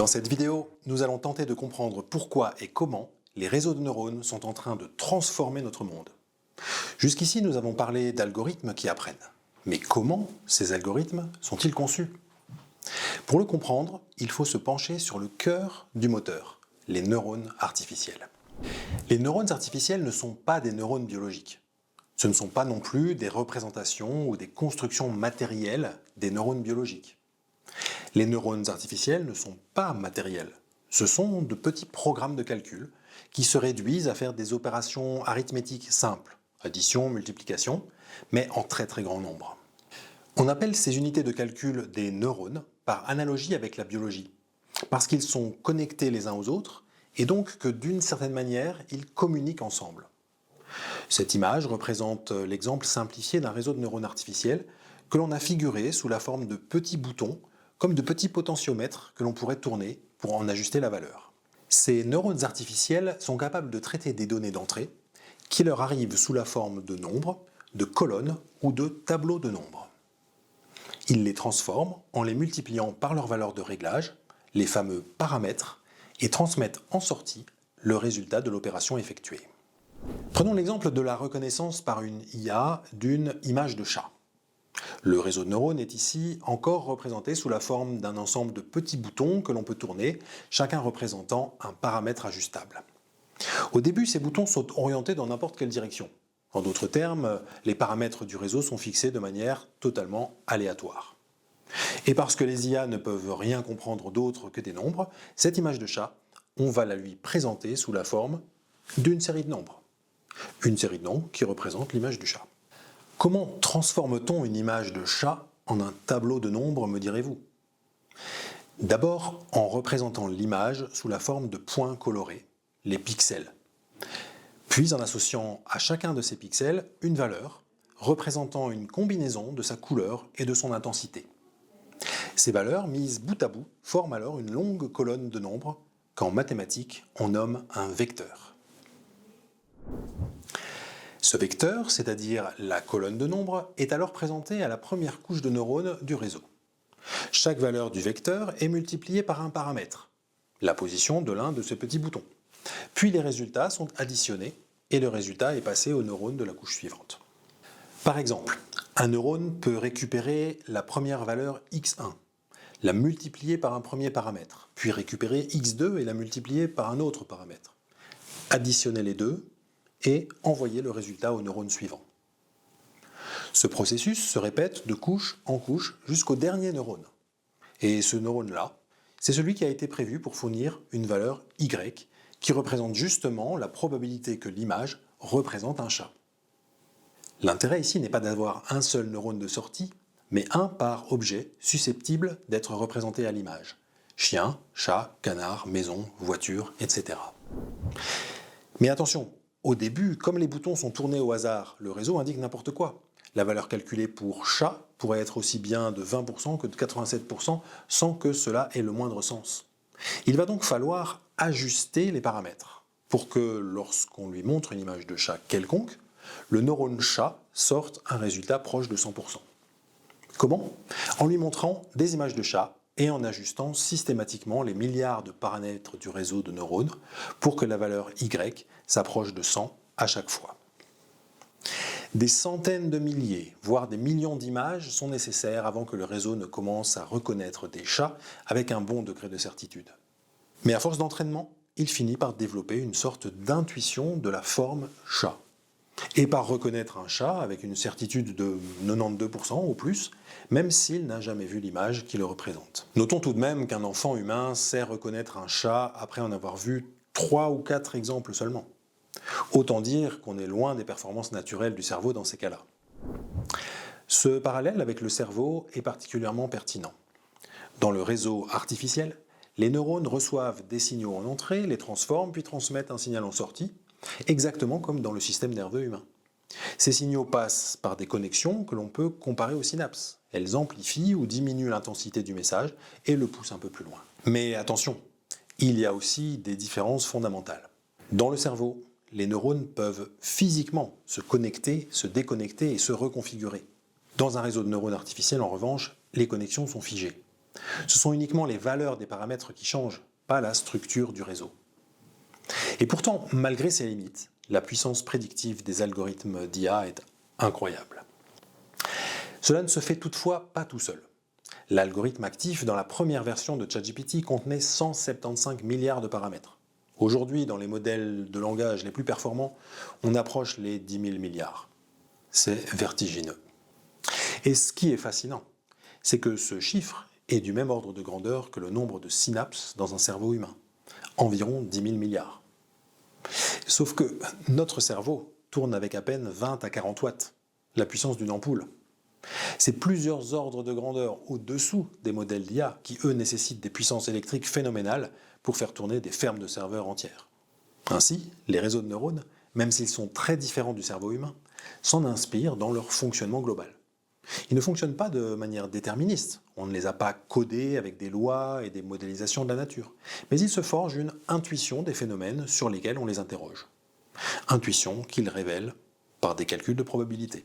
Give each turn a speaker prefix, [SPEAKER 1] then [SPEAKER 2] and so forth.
[SPEAKER 1] Dans cette vidéo, nous allons tenter de comprendre pourquoi et comment les réseaux de neurones sont en train de transformer notre monde. Jusqu'ici, nous avons parlé d'algorithmes qui apprennent. Mais comment ces algorithmes sont-ils conçus? Pour le comprendre, il faut se pencher sur le cœur du moteur, les neurones artificiels. Les neurones artificiels ne sont pas des neurones biologiques. Ce ne sont pas non plus des représentations ou des constructions matérielles des neurones biologiques. Les neurones artificiels ne sont pas matériels. Ce sont de petits programmes de calcul qui se réduisent à faire des opérations arithmétiques simples, addition, multiplication, mais en très très grand nombre. On appelle ces unités de calcul des neurones par analogie avec la biologie, parce qu'ils sont connectés les uns aux autres et donc que d'une certaine manière, ils communiquent ensemble. Cette image représente l'exemple simplifié d'un réseau de neurones artificiels que l'on a figuré sous la forme de petits boutons, comme de petits potentiomètres que l'on pourrait tourner pour en ajuster la valeur. Ces neurones artificiels sont capables de traiter des données d'entrée qui leur arrivent sous la forme de nombres, de colonnes ou de tableaux de nombres. Ils les transforment en les multipliant par leur valeur de réglage, les fameux paramètres, et transmettent en sortie le résultat de l'opération effectuée. Prenons l'exemple de la reconnaissance par une IA d'une image de chat. Le réseau de neurones est ici encore représenté sous la forme d'un ensemble de petits boutons que l'on peut tourner, chacun représentant un paramètre ajustable. Au début, ces boutons sont orientés dans n'importe quelle direction. En d'autres termes, les paramètres du réseau sont fixés de manière totalement aléatoire. Et parce que les IA ne peuvent rien comprendre d'autre que des nombres, cette image de chat, on va la lui présenter sous la forme d'une série de nombres. Une série de nombres qui représente l'image du chat. Comment transforme-t-on une image de chat en un tableau de nombres, me direz-vous? D'abord en représentant l'image sous la forme de points colorés, les pixels. Puis en associant à chacun de ces pixels une valeur représentant une combinaison de sa couleur et de son intensité. Ces valeurs, mises bout à bout, forment alors une longue colonne de nombres qu'en mathématiques on nomme un vecteur. Ce vecteur, c'est-à-dire la colonne de nombres, est alors présenté à la première couche de neurones du réseau. Chaque valeur du vecteur est multipliée par un paramètre, la position de l'un de ces petits boutons. Puis les résultats sont additionnés et le résultat est passé aux neurones de la couche suivante. Par exemple, un neurone peut récupérer la première valeur x1, la multiplier par un premier paramètre, puis récupérer x2 et la multiplier par un autre paramètre, additionner les deux et envoyer le résultat au neurone suivant. Ce processus se répète de couche en couche jusqu'au dernier neurone. Et ce neurone-là, c'est celui qui a été prévu pour fournir une valeur y qui représente justement la probabilité que l'image représente un chat. L'intérêt ici n'est pas d'avoir un seul neurone de sortie, mais un par objet susceptible d'être représenté à l'image. Chien, chat, canard, maison, voiture, etc. Mais attention, au début, comme les boutons sont tournés au hasard, le réseau indique n'importe quoi. La valeur calculée pour chat pourrait être aussi bien de 20% que de 87% sans que cela ait le moindre sens. Il va donc falloir ajuster les paramètres pour que lorsqu'on lui montre une image de chat quelconque, le neurone chat sorte un résultat proche de 100%. Comment? En lui montrant des images de chat et en ajustant systématiquement les milliards de paramètres du réseau de neurones pour que la valeur y s'approche de 100 à chaque fois. Des centaines de milliers, voire des millions d'images sont nécessaires avant que le réseau ne commence à reconnaître des chats avec un bon degré de certitude. Mais à force d'entraînement, il finit par développer une sorte d'intuition de la forme chat. Et par reconnaître un chat avec une certitude de 92% ou plus, même s'il n'a jamais vu l'image qui le représente. Notons tout de même qu'un enfant humain sait reconnaître un chat après en avoir vu 3 ou 4 exemples seulement. Autant dire qu'on est loin des performances naturelles du cerveau dans ces cas-là. Ce parallèle avec le cerveau est particulièrement pertinent. Dans le réseau artificiel, les neurones reçoivent des signaux en entrée, les transforment puis transmettent un signal en sortie, exactement comme dans le système nerveux humain. Ces signaux passent par des connexions que l'on peut comparer aux synapses. Elles amplifient ou diminuent l'intensité du message et le poussent un peu plus loin. Mais attention, il y a aussi des différences fondamentales. Dans le cerveau, les neurones peuvent physiquement se connecter, se déconnecter et se reconfigurer. Dans un réseau de neurones artificiels, en revanche, les connexions sont figées. Ce sont uniquement les valeurs des paramètres qui changent, pas la structure du réseau. Et pourtant, malgré ces limites, la puissance prédictive des algorithmes d'IA est incroyable. Cela ne se fait toutefois pas tout seul. L'algorithme actif dans la première version de ChatGPT contenait 175 milliards de paramètres. Aujourd'hui, dans les modèles de langage les plus performants, on approche les 10 000 milliards. C'est vertigineux. Et ce qui est fascinant, c'est que ce chiffre est du même ordre de grandeur que le nombre de synapses dans un cerveau humain, environ 10 000 milliards. Sauf que notre cerveau tourne avec à peine 20 à 40 watts, la puissance d'une ampoule. C'est plusieurs ordres de grandeur au-dessous des modèles d'IA qui, eux, nécessitent des puissances électriques phénoménales pour faire tourner des fermes de serveurs entières. Ainsi, les réseaux de neurones, même s'ils sont très différents du cerveau humain, s'en inspirent dans leur fonctionnement global. Ils ne fonctionnent pas de manière déterministe, on ne les a pas codés avec des lois et des modélisations de la nature, mais ils se forgent une intuition des phénomènes sur lesquels on les interroge. Intuition qu'ils révèlent par des calculs de probabilité.